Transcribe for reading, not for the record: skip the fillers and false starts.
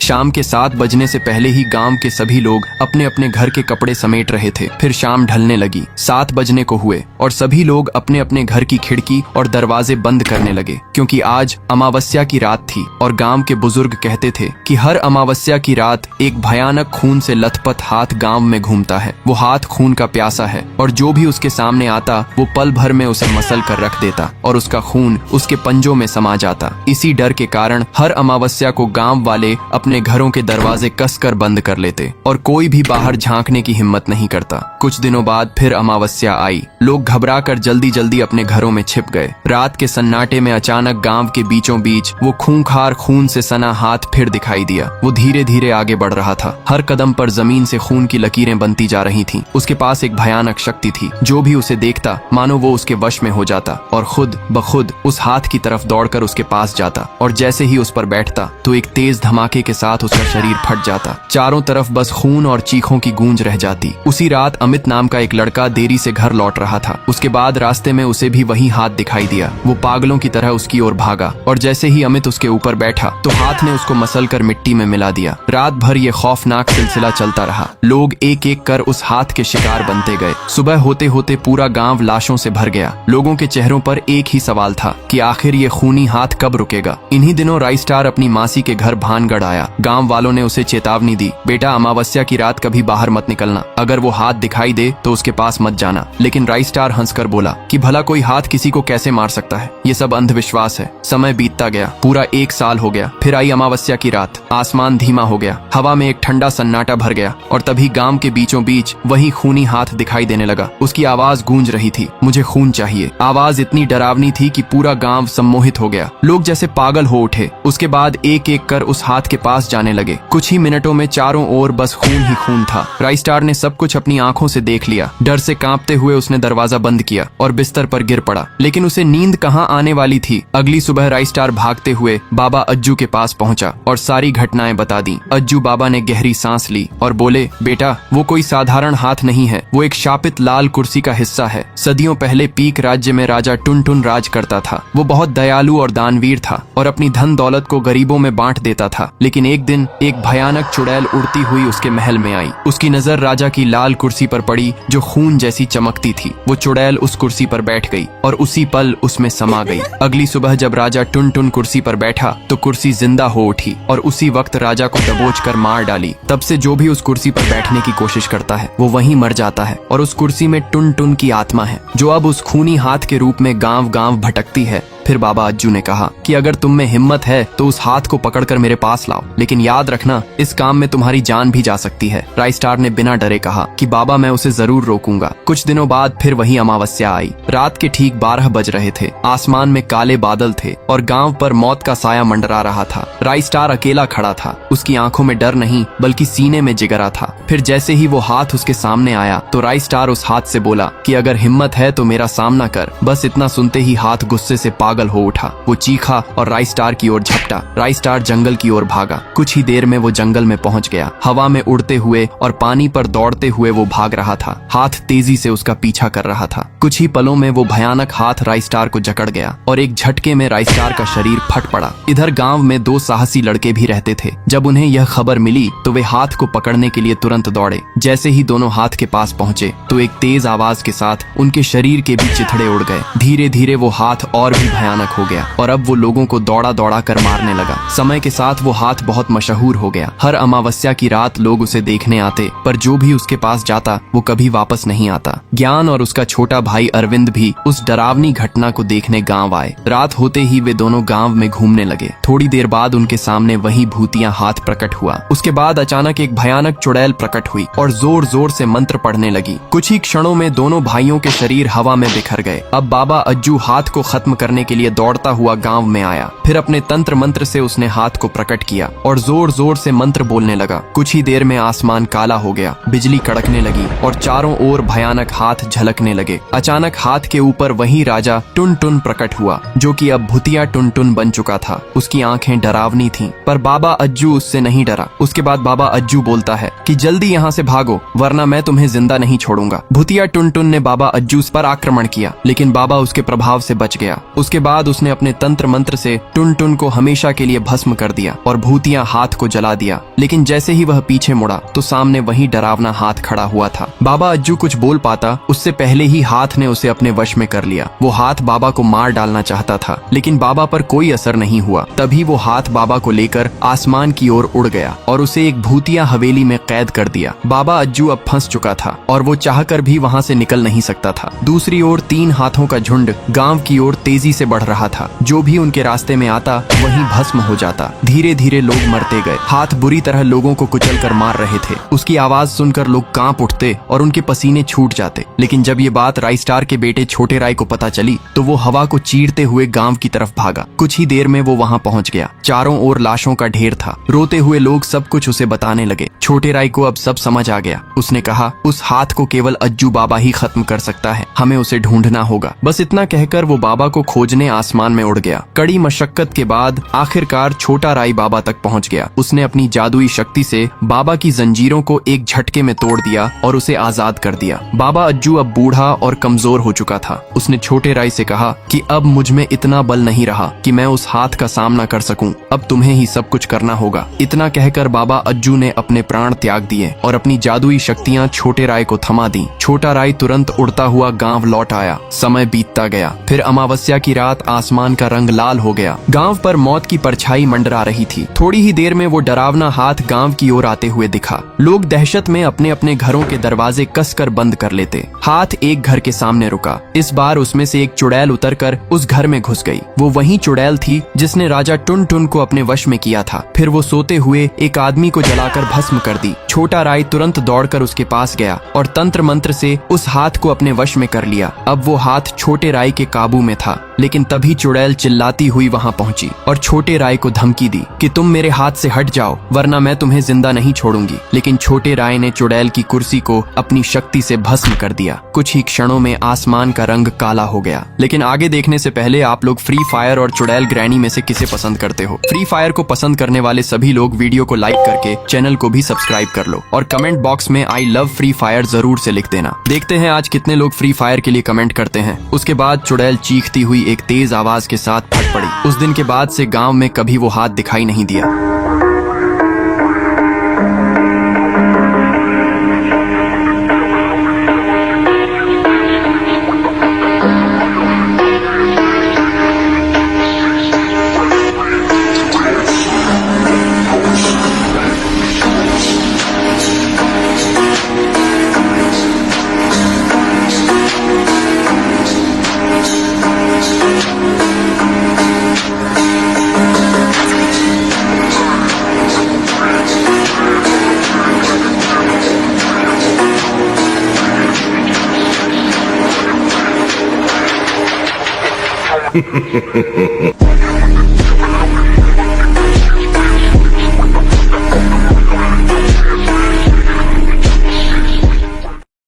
शाम के 7 बजने से पहले ही गांव के सभी लोग अपने अपने घर के कपड़े समेट रहे थे। फिर शाम ढलने लगी, 7 बजने को हुए और सभी लोग अपने अपने घर की खिड़की और दरवाजे बंद करने लगे, क्योंकि आज अमावस्या की रात थी और गांव के बुजुर्ग कहते थे कि हर अमावस्या की रात एक भयानक खून से लथपथ हाथ गांव में घूमता है। वो हाथ खून का प्यासा है और जो भी उसके सामने आता वो पल भर में उसे मसल कर रख देता और उसका खून उसके पंजों में समा जाता। इसी डर के कारण हर अमावस्या को गांव वाले अपने घरों के दरवाजे कसकर बंद कर लेते और कोई भी बाहर झांकने की हिम्मत नहीं करता। कुछ दिनों बाद फिर अमावस्या आई। लोग घबराकर जल्दी जल्दी अपने घरों में छिप गए। रात के सन्नाटे में अचानक गांव के बीचों बीच वो खूंखार खून से सना हाथ फिर दिखाई दिया। वो धीरे धीरे आगे बढ़ रहा था। हर कदम पर जमीन से खून की लकीरें बनती जा रही थीं। उसके पास एक भयानक शक्ति थी। जो भी उसे देखता मानो वो उसके वश में हो जाता और खुद ब खुद उस हाथ की तरफ दौड़कर उसके पास जाता और जैसे ही उस पर बैठता तो एक तेज धमाके के साथ उसका शरीर फट जाता। चारों तरफ बस खून और चीखों की गूंज रह जाती। उसी रात अमित नाम का एक लड़का देरी से घर लौट रहा था। उसके बाद रास्ते में उसे भी वही हाथ दिखाई दिया। वो पागलों की तरह उसकी ओर भागा और जैसे ही अमित उसके ऊपर बैठा तो हाथ ने उसको मसलकर मिट्टी में मिला दिया। रात भर ये खौफनाक सिलसिला चलता रहा। लोग एक एक कर उस हाथ के शिकार बनते गए। सुबह होते होते पूरा गांव लाशों से भर गया। लोगों के चेहरों पर एक ही सवाल था कि आखिर ये खूनी हाथ कब रुकेगा। इन्हीं दिनों राइस्टार अपनी मासी के घर भानगढ़ आया। गांव वालों ने उसे चेतावनी दी, बेटा अमावस्या की रात कभी बाहर मत निकलना। अगर वो हाथ दिखाई दे तो उसके पास मत जाना। लेकिन राइस्टार हंसकर बोला कि भला कोई हाथ किसी को कैसे मार सकता है, ये सब अंधविश्वास है। समय बीतता गया। पूरा 1 साल हो गया। फिर आई अमावस्या की रात। आसमान धीमा हो गया। हवा में एक ठंडा सन्नाटा भर गया और तभी गांव के बीचों बीच वही खूनी हाथ दिखाई देने लगा। उसकी आवाज गूंज रही थी, मुझे खून चाहिए। आवाज इतनी डरावनी थी कि पूरा गांव सम्मोहित हो गया। लोग जैसे पागल हो उठे। उसके बाद एक एक कर उस हाथ के पास जाने लगे। कुछ ही मिनटों में चारों ओर बस खून ही खून था। राइस्टार ने सब कुछ अपनी आंखों से देख लिया। डर से कांपते हुए उसने दरवाजा बंद किया और बिस्तर पर गिर पड़ा। लेकिन उसे नींद कहाँ आने वाली थी। अगली सुबह राइस्टार भागते हुए बाबा अज्जू के पास पहुंचा और सारी घटनाएं बता दी। अज्जू बाबा ने गहरी सांस ली और बोले, बेटा वो कोई साधारण हाथ नहीं है। वो एक शापित लाल कुर्सी का हिस्सा है। सदियों पहले पीक राज्य में राजा टुनटुन राज करता था। वो बहुत दयालु और दानवीर था और अपनी धन दौलत को गरीबों में बांट देता था। लेकिन एक दिन एक भयानक चुड़ैल उड़ती हुई उसके महल में आई। उसकी नजर राजा की लाल कुर्सी पर पड़ी जो खून जैसी चमकती थी। वो चुड़ैल उस कुर्सी पर बैठ गई और उसी पल उसमें समा गई। अगली सुबह जब राजा टुनटुन कुर्सी पर बैठा तो कुर्सी जिंदा हो उठी और उसी वक्त राजा को दबोच कर मार डाली। तब से जो भी उस कुर्सी पर बैठने की कोशिश करता है वो वहीं मर जाता है और उस कुर्सी में टुनटुन की आत्मा है जो अब उस खूनी हाथ के रूप में गांव गांव भटकती है। फिर बाबा अज्जू ने कहा कि अगर तुम में हिम्मत है तो उस हाथ को पकड़कर मेरे पास लाओ, लेकिन याद रखना इस काम में तुम्हारी जान भी जा सकती है। राइस्टार ने बिना डरे कहा कि बाबा मैं उसे जरूर रोकूंगा। कुछ दिनों बाद फिर वही अमावस्या आई। रात के ठीक 12 बज रहे थे। आसमान में काले बादल थे और गांव पर मौत का साया मंडरा रहा था। राइस्टार अकेला खड़ा था। उसकी आंखों में डर नहीं बल्कि सीने में जिगरा था। फिर जैसे ही वो हाथ उसके सामने आया तो राइस्टार उस हाथ से बोला कि अगर हिम्मत है तो मेरा सामना कर। बस इतना सुनते ही हाथ गुस्से से पागल हो उठा। वो चीखा और राइस्टार की ओर झपटा। राइस्टार जंगल की ओर भागा। कुछ ही देर में वो जंगल में पहुंच गया। हवा में उड़ते हुए और पानी पर दौड़ते हुए वो भाग रहा था। हाथ तेजी से उसका पीछा कर रहा था। कुछ ही पलों में वो भयानक हाथ राइस्टार को जकड़ गया और एक झटके में राइस्टार का शरीर फट पड़ा। इधर गांव में 2 साहसी लड़के भी रहते थे। जब उन्हें यह खबर मिली तो वे हाथ को पकड़ने के लिए तुरंत दौड़े। जैसे ही दोनों हाथ के पास पहुंचे तो एक तेज आवाज के साथ उनके शरीर के भी चिथड़े उड़ गए। धीरे धीरे वो हाथ और भी भयानक हो गया और अब वो लोगों को दौड़ा दौड़ा कर मारने लगा। समय के साथ वो हाथ बहुत मशहूर हो गया। हर अमावस्या की रात लोग उसे देखने आते, पर जो भी उसके पास जाता वो कभी वापस नहीं आता। ज्ञान और उसका छोटा भाई अरविंद भी उस डरावनी घटना को देखने गांव आए। रात होते ही वे दोनों गांव में घूमने लगे। थोड़ी देर बाद उनके सामने वही भूतिया हाथ प्रकट हुआ। उसके बाद अचानक एक भयानक चुड़ैल प्रकट हुई और जोर जोर से मंत्र पढ़ने लगी। कुछ ही क्षणों में दोनों भाइयों के शरीर हवा में बिखर गए। अब बाबा अज्जू हाथ को खत्म करने के लिए दौड़ता हुआ गांव में आया। फिर अपने तंत्र मंत्र से उसने हाथ को प्रकट किया और जोर जोर से मंत्र बोलने लगा। कुछ ही देर में आसमान काला हो गया। बिजली कड़कने लगी और चारों ओर भयानक हाथ झलकने लगे। अचानक हाथ के ऊपर वही राजा टुनटुन प्रकट हुआ जो कि अब भूतिया टुनटुन बन चुका था। उसकी आंखें डरावनी थीं, पर बाबा अज्जू उससे नहीं डरा। उसके बाद बाबा अज्जू बोलता है कि जल्दी यहाँ से भागो वरना मैं तुम्हें जिंदा नहीं छोड़ूंगा। भूतिया टुनटुन ने बाबा अज्जू पर आक्रमण किया, लेकिन बाबा उसके प्रभाव से बच गया। उसके बाद उसने अपने तंत्र मंत्र से टुन टुन को हमेशा के लिए भस्म कर दिया और भूतिया हाथ को जला दिया। लेकिन जैसे ही वह पीछे मुड़ा तो सामने वही डरावना हाथ खड़ा हुआ था। बाबा अज्जू कुछ बोल पाता उससे पहले ही हाथ ने उसे अपने वश में कर लिया। वो हाथ बाबा को मार डालना चाहता था, लेकिन बाबा पर कोई असर नहीं हुआ। तभी वो हाथ बाबा को लेकर आसमान की ओर उड़ गया और उसे एक भूतिया हवेली में कैद कर दिया। बाबा अज्जू अब फंस चुका था और वो चाहकर भी वहाँ से निकल नहीं सकता था। दूसरी ओर 3 हाथों का झुंड गांव की ओर तेजी से बढ़ रहा था। जो भी उनके रास्ते में आता वहीं भस्म हो जाता। धीरे धीरे लोग मरते गए। हाथ बुरी तरह लोगों को कुचल कर मार रहे थे। उसकी आवाज सुनकर लोग कांप उठते और उनके पसीने छूट जाते। लेकिन जब ये बात राय स्टार के बेटे छोटे राय को पता चली तो वो हवा को चीरते हुए गांव की तरफ भागा। कुछ ही देर में वो वहां पहुंच गया। चारों ओर लाशों का ढेर था। रोते हुए लोग सब कुछ उसे बताने लगे। छोटे राय को अब सब समझ आ गया। उसने कहा, उस हाथ को केवल अज्जू बाबा ही खत्म कर सकता है, हमें उसे ढूंढना होगा। बस इतना कहकर वो बाबा को खोजने आसमान में उड़ गया। कड़ी मशक्कत के बाद आखिरकार छोटा राय बाबा तक पहुंच गया। उसने अपनी जादुई शक्ति से बाबा की जंजीरों को एक झटके में तोड़ दिया और उसे आजाद कर दिया। बाबा अज्जू अब बूढ़ा और कमजोर हो चुका था। उसने छोटे राय से कहा कि अब मुझ में इतना बल नहीं रहा कि मैं उस हाथ का सामना कर सकूं। अब तुम्हें ही सब कुछ करना होगा। इतना कहकर बाबा अज्जू ने अपने प्राण त्याग दिए और अपनी जादुई शक्तियां छोटे राय को थमा दी। छोटा राय तुरंत उड़ता हुआ गांव लौट आया। समय बीतता गया। फिर अमावस्या की रात आसमान का रंग लाल हो गया। गांव पर मौत की परछाई मंडरा रही थी। थोड़ी ही देर में वो डरावना हाथ गांव की ओर आते हुए दिखा। लोग दहशत में अपने अपने घरों के दरवाजे कसकर बंद कर लेते। हाथ एक घर के सामने रुका। इस बार उसमें से एक चुड़ैल उतरकर उस घर में घुस गई। वो वही चुड़ैल थी जिसने राजा टुन टुन को अपने वश में किया था। फिर वो सोते हुए एक आदमी को जलाकर भस्म कर दी। छोटा राय तुरंत दौड़कर उसके पास गया और तंत्र मंत्र से उस हाथ को अपने वश में कर लिया। अब वो हाथ छोटे राय के काबू में था। लेकिन तभी चुड़ैल चिल्लाती हुई वहां पहुंची और छोटे राय को धमकी दी कि तुम मेरे हाथ से हट जाओ वरना मैं तुम्हें जिंदा नहीं छोड़ूंगी। लेकिन छोटे राय ने चुड़ैल की कुर्सी को अपनी शक्ति से भस्म कर दिया। कुछ ही क्षणों में आसमान का रंग काला हो गया। लेकिन आगे देखने से पहले आप लोग फ्री फायर और चुड़ैल ग्रैनी में से किसे पसंद करते हो? फ्री फायर को पसंद करने वाले सभी लोग वीडियो को लाइक करके चैनल को भी सब्सक्राइब कर लो और कमेंट बॉक्स में आई लव फ्री फायर जरूर से लिख देना। देखते हैं आज कितने लोग फ्री फायर के लिए कमेंट करते हैं। उसके बाद चुड़ैल चीखती हुई एक तेज आवाज के साथ फट पड़ी। उस दिन के बाद से गांव में कभी वो हाथ दिखाई नहीं दिया। Ha ha ha ha ha.